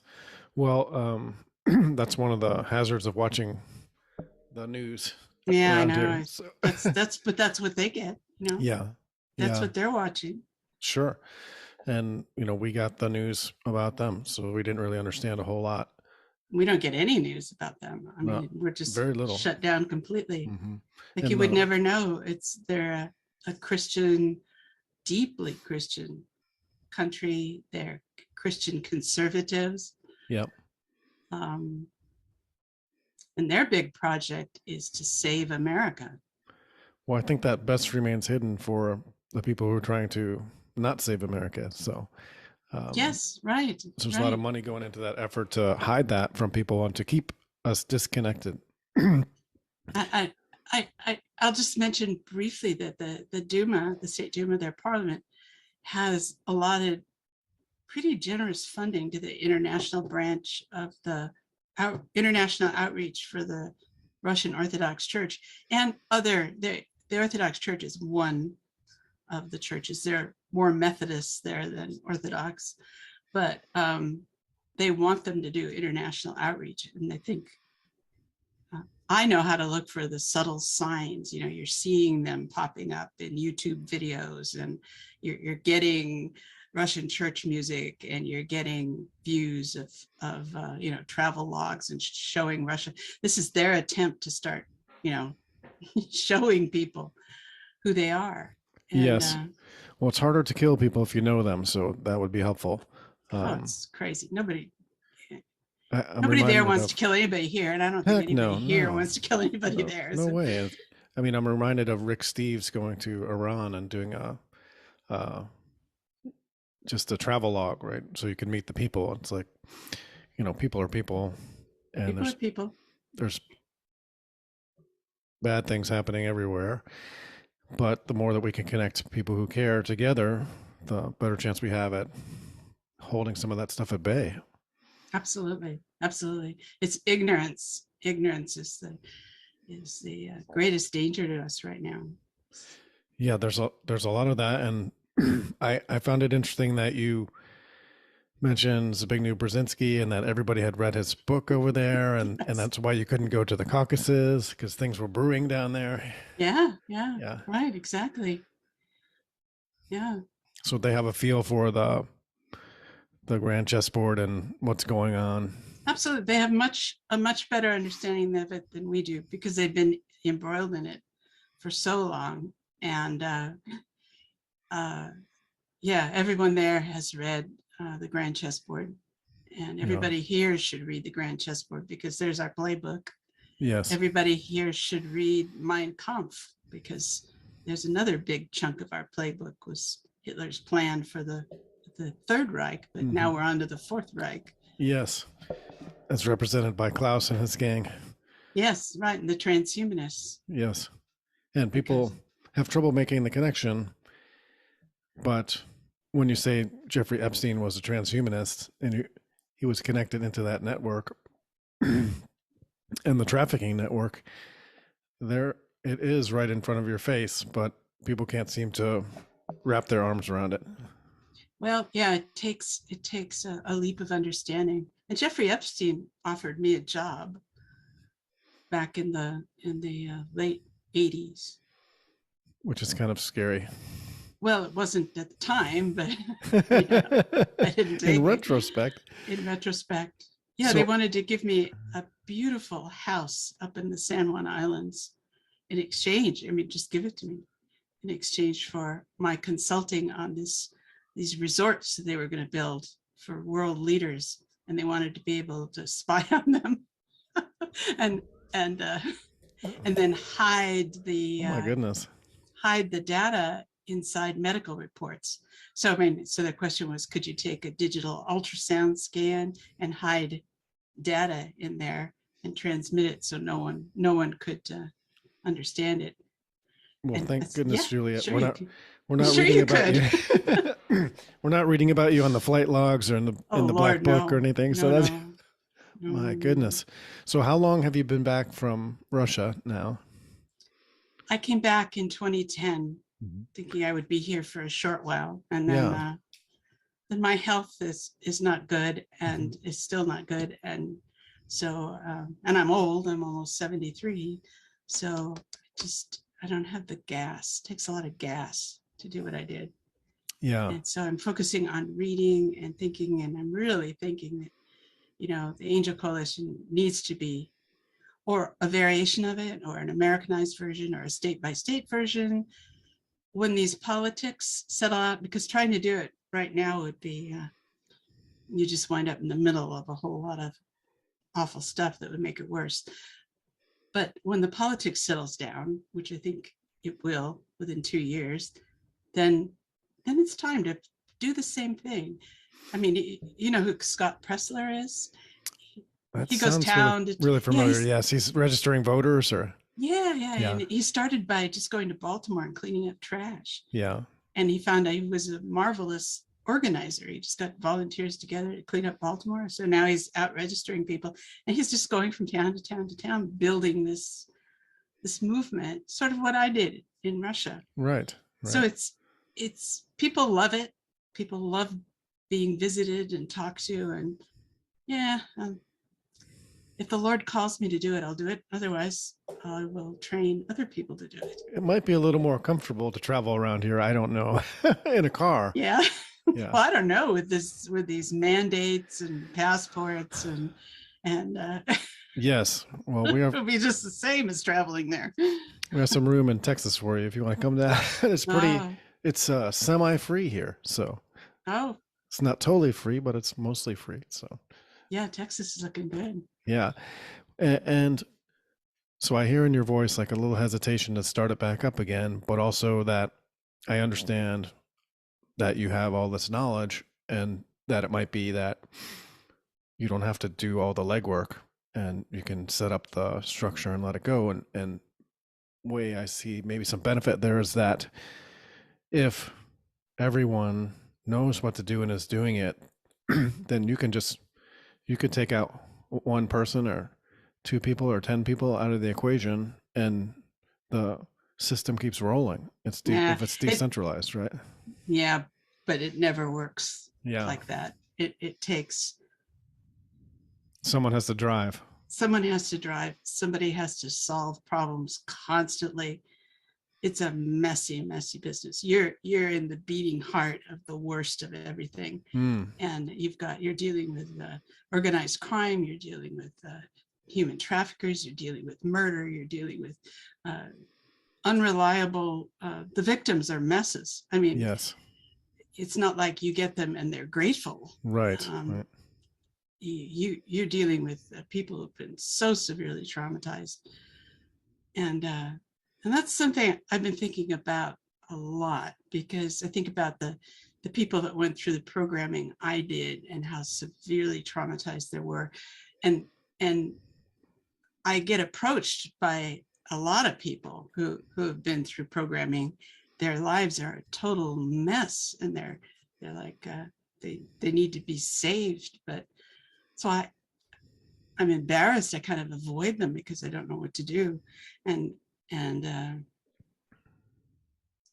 Well, that's one of the hazards of watching the news. Yeah, I know. So. That's what they get, Yeah. That's what they're watching. Sure. And, we got the news about them, so we didn't really understand a whole lot. We don't get any news about them. I mean, we're just very little shut down completely. Mm-hmm. Like you would never know. They're a Christian, deeply Christian country. They're Christian conservatives. Yep. And their big project is to save America. Well, I think that best remains hidden for the people who are trying to not save America. So yes, right. So there's a lot of money going into that effort to hide that from people and to keep us disconnected. I'll just mention briefly that the Duma, the State Duma, their parliament, has allotted pretty generous funding to the international branch of the international outreach for the Russian Orthodox Church and the Orthodox Church is one of the churches. There are more Methodists there than Orthodox, but they want them to do international outreach, and they think I know how to look for the subtle signs. You're seeing them popping up in YouTube videos, and you're getting Russian church music, and you're getting views of travel logs and showing Russia. This is their attempt to start, showing people who they are. And Yes. Well, it's harder to kill people if you know them, so that would be helpful. it's crazy. Nobody I'm Nobody there reminded wants of to kill anybody here, and I don't think heck anybody no, here no, wants to kill anybody no, there. no So. way. I mean, I'm reminded of Rick Steves going to Iran and doing uh, just a travel log, right? So you can meet the people. It's like, people are people, and People are people. there's bad things happening everywhere. But the more that we can connect people who care together, the better chance we have at holding some of that stuff at bay. Absolutely, absolutely. It's ignorance. Ignorance is the greatest danger to us right now. Yeah, there's a lot of that, and I found it interesting that you mentioned Zbigniew Brzezinski and that everybody had read his book over there, and Yes. and that's why you couldn't go to the Caucasus because things were brewing down there. Yeah, right, exactly. Yeah, So they have a feel for the grand chessboard and what's going on. absolutely. They have a much better understanding of it than we do, because they've been embroiled in it for so long. And yeah, everyone there has read the Grand Chessboard, and everybody here should read the Grand Chessboard, because there's our playbook. Yes. Everybody here should read Mein Kampf, because there's another big chunk of our playbook was Hitler's plan for the Third Reich, but now we're on to the Fourth Reich. Yes, as represented by Klaus and his gang. Yes, right, and the transhumanists. Yes, and people have trouble making the connection, but when you say Jeffrey Epstein was a transhumanist and he was connected into that network and the trafficking network, there it is right in front of your face, but people can't seem to wrap their arms around it. Well, yeah, it takes a leap of understanding. And Jeffrey Epstein offered me a job back in the late 80s, which is kind of scary. Well, it wasn't at the time, but I didn't take in retrospect. In retrospect, yeah, so, they wanted to give me a beautiful house up in the San Juan Islands in exchange. I mean, just give it to me in exchange for my consulting on these resorts that they were going to build for world leaders, and they wanted to be able to spy on them and then hide the oh my goodness, hide the data inside medical reports. So I mean, so the question was, could you take a digital ultrasound scan and hide data in there and transmit it so no one could understand it? Well, and thank goodness, Juliette. Sure we're not sure reading about you. We're not reading about you on the flight logs or in the Black Book or anything. So that's my goodness. So how long have you been back from Russia now? I came back in 2010, thinking I would be here for a short while, and then then my health is not good, and is still not good, and so and I'm old. I'm almost 73, so I don't have the gas. It takes a lot of gas to do what I did. Yeah. And so I'm focusing on reading and thinking, and I'm really thinking that, the Angel Coalition needs to be, or a variation of it, or an Americanized version, or a state-by-state version, when these politics settle out, because trying to do it right now would be, you just wind up in the middle of a whole lot of awful stuff that would make it worse. But when the politics settles down, which I think it will within 2 years, then it's time to do the same thing. I mean, you know who Scott Pressler is? He goes town really familiar. Yes, he's registering voters, or yeah. And he started by just going to Baltimore and cleaning up trash. Yeah. And he found out he was a marvelous organizer. He just got volunteers together to clean up Baltimore. So now he's out registering people, and he's just going from town to town to town, building this movement, sort of what I did in Russia. Right. So it's people love it. People love being visited and talked to, and if the Lord calls me to do it, I'll do it. Otherwise, I will train other people to do it. It might be a little more comfortable to travel around here. I don't know. In a car. Yeah. Yeah. Well, I don't know with these mandates and passports and Yes. Well, we have it'll be just the same as traveling there. some room in Texas for you if you want to come down. It's pretty. Oh, It's semi-free here, so oh, it's not totally free, but it's mostly free. So yeah, Texas is looking good. yeah, and so I hear in your voice like a little hesitation to start it back up again, but also that I understand that you have all this knowledge and that it might be that you don't have to do all the legwork and you can set up the structure and let it go. And way I see maybe some benefit there is that if everyone knows what to do and is doing it, then you could take out one person or two people or 10 people out of the equation and the system keeps rolling. Yeah, if it's decentralized, right? yeah, but it never works Yeah. like that. It takes Someone has to drive. someone has to drive, somebody has to solve problems constantly. It's a messy, messy business. You're in the beating heart of the worst of everything, and you're dealing with organized crime. You're dealing with human traffickers. You're dealing with murder. You're dealing with unreliable. The victims are messes. I mean, Yes. it's not like you get them and they're grateful. Right. Right. You're dealing with people who've been so severely traumatized, and that's something I've been thinking about a lot, because I think about the people that went through the programming I did and how severely traumatized they were, and I get approached by a lot of people who have been through programming. Their lives are a total mess, and they're like they need to be saved, but so I'm embarrassed. I kind of avoid them because I don't know what to do, and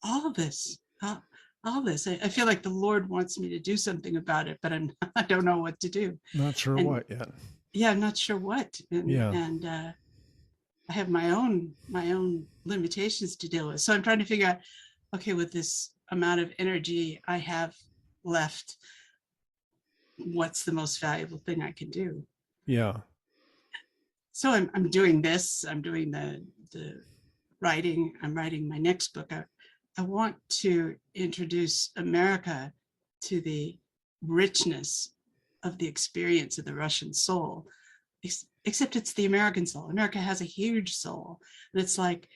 all of this, I feel like the Lord wants me to do something about it, but I don't know what to do. Not sure And what yet. yeah, I'm not sure what, and I have my own limitations to deal with. So I'm trying to figure out, okay, with this amount of energy I have left, what's the most valuable thing I can do? Yeah. So I'm doing this. I'm doing the writing. I'm writing my next book. I want to introduce America to the richness of the experience of the Russian soul, except it's the American soul. America has a huge soul, and it's like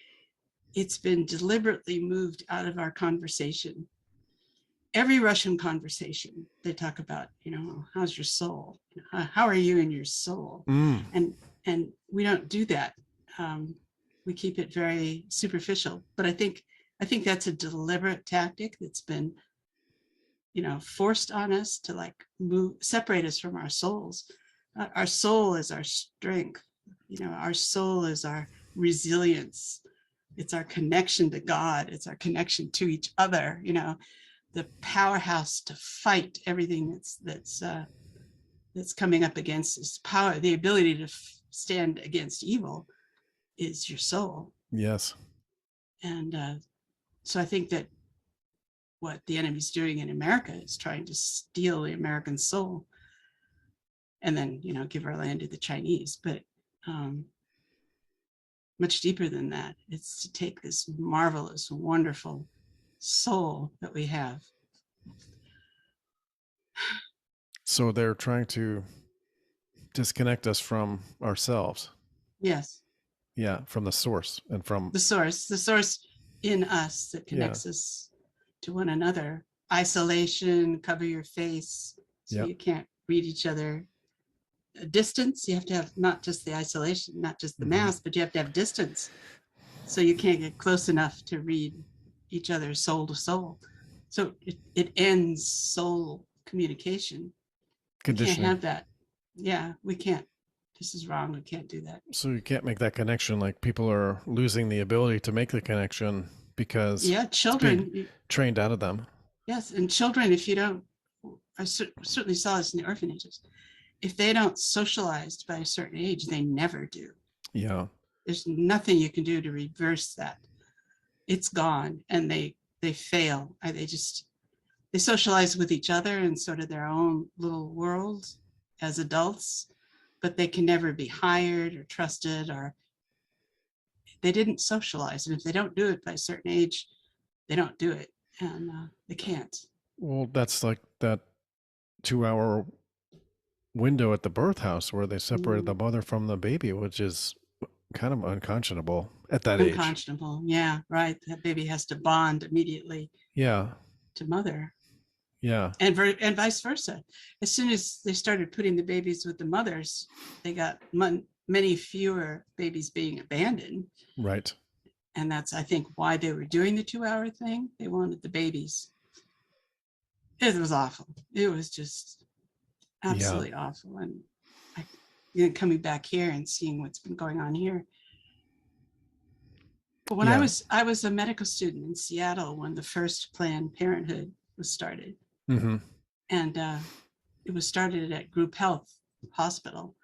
it's been deliberately moved out of our conversation. Every Russian conversation, they talk about, how's your soul? How are you in your soul? And we don't do that. We keep it very superficial. But I think that's a deliberate tactic that's been, forced on us to separate us from our souls. Our soul is our strength. Our soul is our resilience. It's our connection to God. It's our connection to each other. The powerhouse to fight everything that's coming up against us. Power, the ability to stand against evil, is your soul. Yes. And so I think that what the enemy's doing in America is trying to steal the American soul, and then give our land to the Chinese. But much deeper than that, it's to take this marvelous, wonderful soul that we have. So they're trying to disconnect us from ourselves. Yes. Yeah, from the source and from the source in us that connects us to one another. Isolation, cover your face so you can't read each other. Distance, you have to have not just the isolation, not just the mask, but you have to have distance, so you can't get close enough to read each other soul to soul. So it ends soul communication. We can't have that. Yeah, we can't. This is wrong. We can't do that. So you can't make that connection. Like, people are losing the ability to make the connection because children it's being trained out of them. Yes, and children, if you don't, I certainly saw this in the orphanages. if they don't socialize by a certain age, they never do. Yeah. There's nothing you can do to reverse that. It's gone, and they fail. They socialize with each other in sort of their own little world as adults, but they can never be hired or trusted, or they didn't socialize. And if they don't do it by a certain age, they don't do it, and they can't. Well, that's like that 2 hour window at the birth house where they separated the mother from the baby, which is kind of unconscionable at that age. Unconscionable. Yeah, right. That baby has to bond immediately. Yeah. To mother. Yeah. And vice versa. As soon as they started putting the babies with the mothers, they got many fewer babies being abandoned. Right. And that's, I think, why they were doing the 2 hour thing. They wanted the babies. It was awful. It was just absolutely awful. And coming back here and seeing what's been going on here. But when I was a medical student in Seattle when the first Planned Parenthood was started. Mm-hmm. And it was started at Group Health Hospital,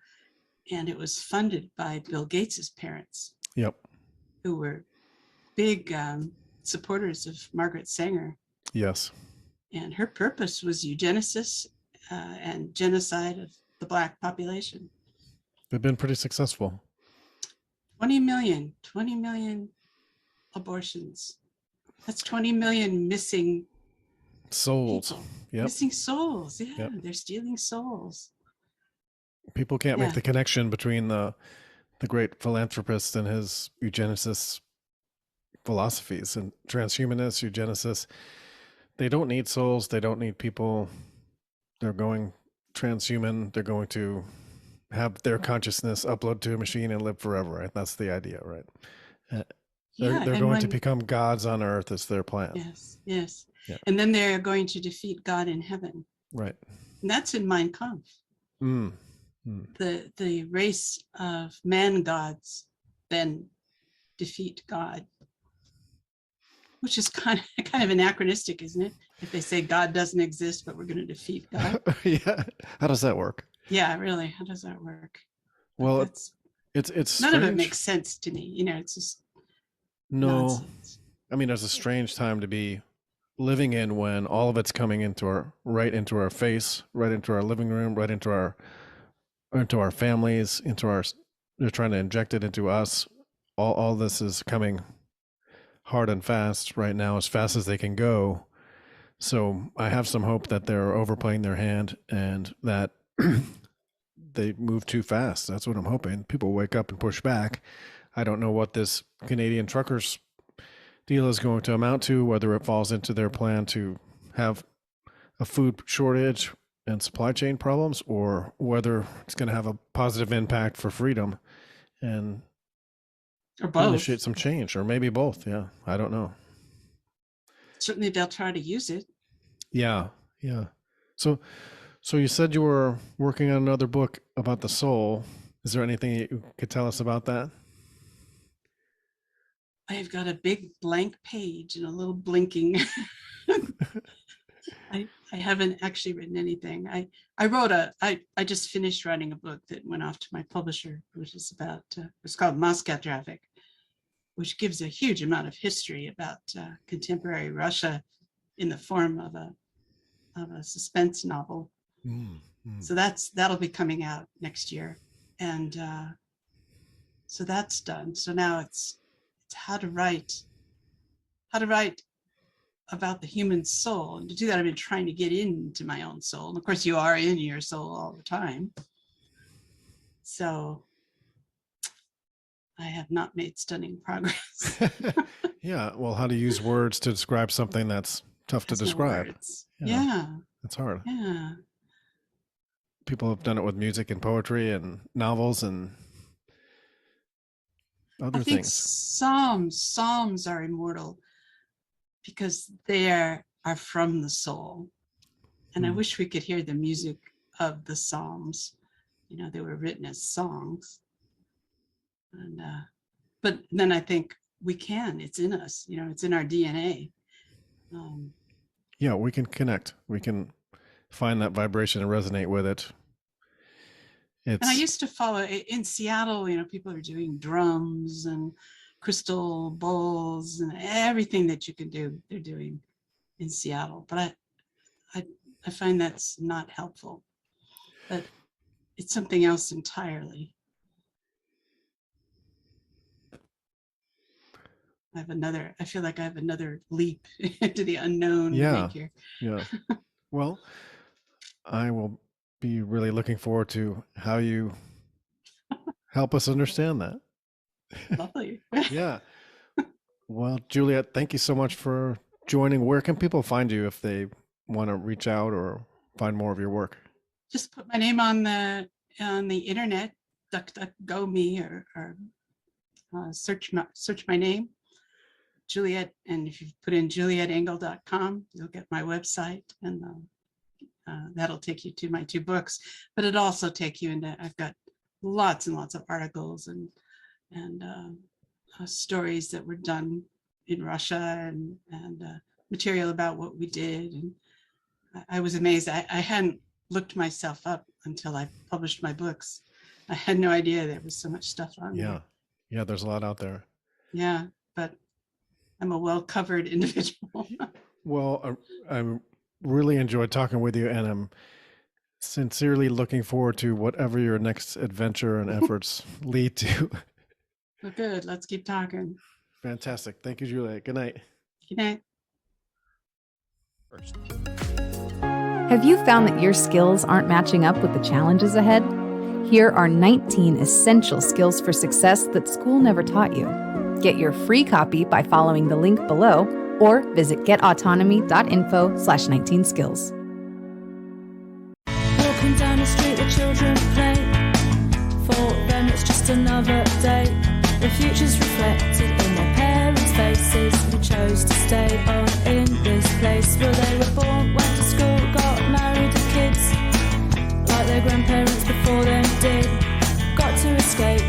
and it was funded by Bill Gates's parents. Yep. Who were big supporters of Margaret Sanger. Yes. And her purpose was eugenesis and genocide of the Black population. They've been pretty successful. 20 million abortions. That's 20 million missing souls. Yep. Missing souls. Yeah, yep. They're stealing souls. People can't make the connection between the great philanthropist and his eugenicist philosophies and transhumanists, eugenicists. They don't need souls. They don't need people. They're going transhuman. They're going to have their consciousness upload to a machine and live forever. Right? That's the idea, right? They're going to become gods on earth. Is their plan. Yes. Yeah. And then they're going to defeat God in heaven. Right. And that's in Mein Kampf. The race of man gods then defeat God, which is kind of anachronistic, isn't it? If they say God doesn't exist, but we're going to defeat God. Yeah. How does that work? Yeah, really. How does that work? Well, it's none strange. of it makes sense to me. It's just nonsense. I mean, there's a strange time to be living in when all of it's coming into our face, right into our living room, right into our families, they're trying to inject it into us. All this is coming hard and fast right now, as fast as they can go. So I have some hope that they're overplaying their hand and that they move too fast. That's what I'm hoping. People wake up and push back. I don't know what this Canadian truckers deal is going to amount to, whether it falls into their plan to have a food shortage and supply chain problems, or whether it's going to have a positive impact for freedom and initiate some change, or maybe both. Yeah, I don't know. Certainly they'll try to use it. Yeah. So you said you were working on another book about the soul. Is there anything you could tell us about that? I've got a big blank page and a little blinking. I haven't actually written anything. I just finished writing a book that went off to my publisher, which is about, it's called Moscow Traffic, which gives a huge amount of history about contemporary Russia in the form of a suspense novel. So that'll be coming out next year. And so that's done. So now it's how to write about the human soul. And to do that, I've been trying to get into my own soul. And of course, you are in your soul all the time. So I have not made stunning progress. Yeah. Well, how to use words to describe something that's tough to describe. Yeah. It's hard. Yeah. People have done it with music and poetry and novels and other things. Psalms are immortal because they are from the soul. And I wish we could hear the music of the Psalms. They were written as songs. And but then I think we can. It's in us. It's in our DNA. Yeah, we can connect. We can find that vibration and resonate with it. And I used to follow in Seattle, people are doing drums and crystal bowls and everything that you can do, they're doing in Seattle. But I find that's not helpful. But it's something else entirely. I feel like I have another leap into the unknown to make here. Yeah. Well, I will be really looking forward to how you help us understand that. Lovely. Yeah. Well, Juliette, thank you so much for joining. Where can people find you if they want to reach out or find more of your work? Just put my name on the internet, DuckDuckGo me, or search my name, Juliette, and if you put in JulietteEngel.com, you'll get my website, and that'll take you to my 2 books. But it also take you into, I've got lots and lots of articles and stories that were done in Russia, and material about what we did. And I was amazed. I hadn't looked myself up until I published my books. I had no idea there was so much stuff on there. Yeah, there's a lot out there. Yeah, but I'm a well-covered individual. Well, I really enjoyed talking with you, and I'm sincerely looking forward to whatever your next adventure and efforts lead to. Well, good. Let's keep talking. Fantastic. Thank you, Juliette. Good night. Good night. Have you found that your skills aren't matching up with the challenges ahead? Here are 19 essential skills for success that school never taught you. Get your free copy by following the link below or visit getautonomy.info/19skills. Walking down the street where children play, for them it's just another day. The future's reflected in their parents' faces, who chose to stay on in this place where they were born, went to school, got married and kids, like their grandparents before them did. Got to escape,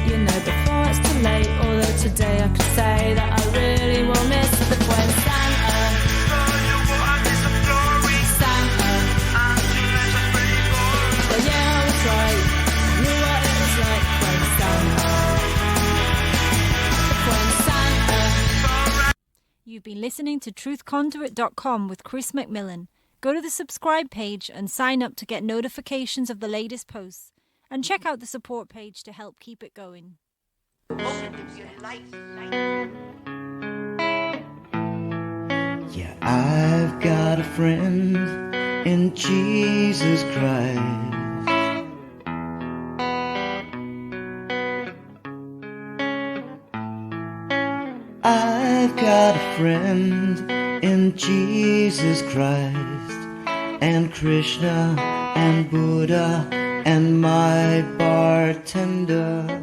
before it's too late. Although today I could say that I really will miss the when Santa. Well, yeah, I was right. I knew what it was like when Santa. You've been listening to truthconduit.com with Chris McMillan. Go to the subscribe page and sign up to get notifications of the latest posts. And check out the support page to help keep it going. Yeah, I've got a friend in Jesus Christ. I've got a friend in Jesus Christ, and Krishna and Buddha and my bartender.